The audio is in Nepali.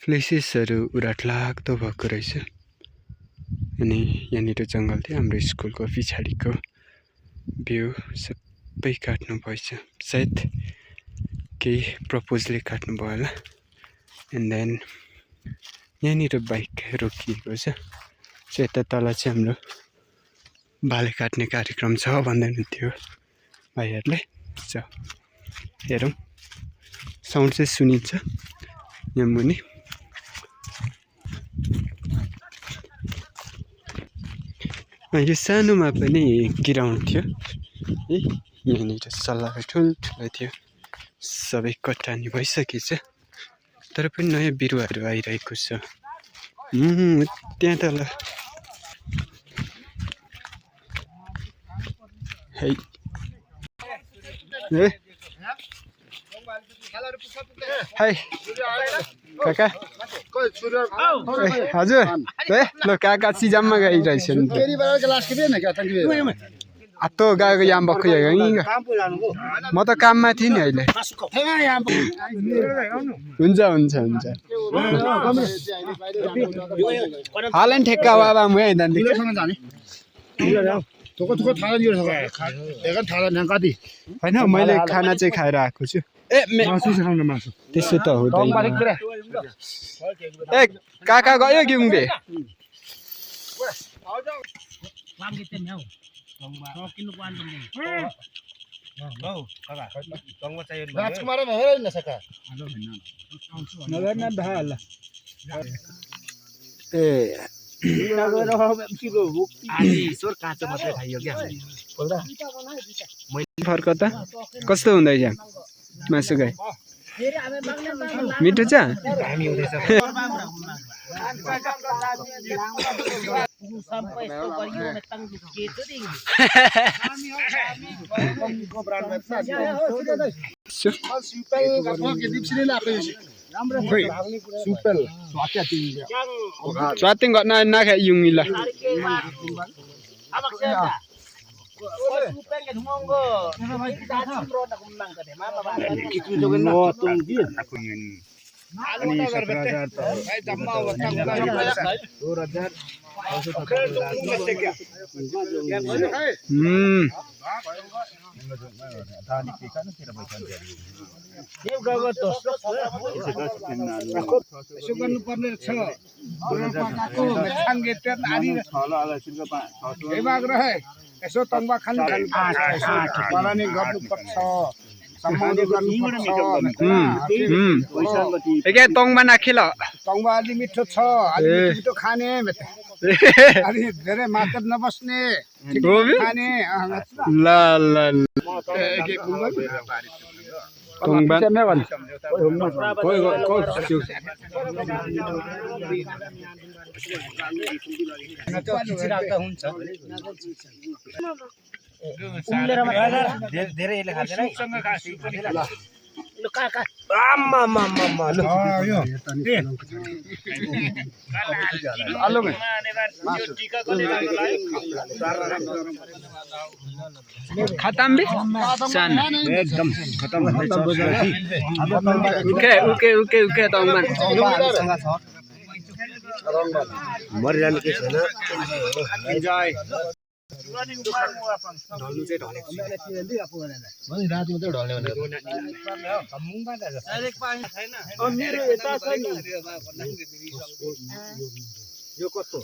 फ्लेसेसहरू उराठलाग्दो भएको रहेछ। अनि यहाँनिर जङ्गल थियो हाम्रो स्कुलको पछाडिको भ्यू सबै काट्नु भएछ। सायद केही प्रपोजले काट्नु भयो होला। एन्ड देन यहाँनिर बाइक रोकिएको छ। सो यता तल चाहिँ हाम्रो बाल काट्ने कार्यक्रम छ भन्दै हुनुहुन्थ्यो भाइहरूले। सो हेरौँ, साउन्ड चाहिँ सुनिन्छ यहाँ मुनि। यो सानोमा पनि ग्राउन्ड थियो है, यहाँनिर सल्लाह ठुल्ठुलो थियो। सबै कटानी भइसकेछ, तर पनि नयाँ बिरुवाहरू आइरहेको छ। त्यहाँ तल है हाई काका, हजुर ल काका सिजाममा गइरहेछ नि आत्तो गएको याम भक्खु म त काममा थिएँ नि अहिले। हुन्छ हुन्छ हुन्छ हालेन ठेक्का बाबा म है दान्दी होइन, मैले खाना चाहिँ खाएर आएको छु। त्यसो त हुँदैन। ए काका गयो गिउँदे फर्क त कस्तो हुँदैछ मासु गाई? मिठो छ? स्वातिङ गर्न नखाइ युङिला यसो तङ्बा खानु पालानी गर्नुपर्छ, सम्मान गर्नुपर्छ। एकै तङ्बा नाखेल तङ्बा अलि मिठो छ, अलि मिठो खाने, अलि धेरै मात्र नबस्ने खाने। ल ल तङ्बा खतम भी सान एकदम खतम उके उके उके उके तङ्बा मरिजाने के छैन। यो कस्तो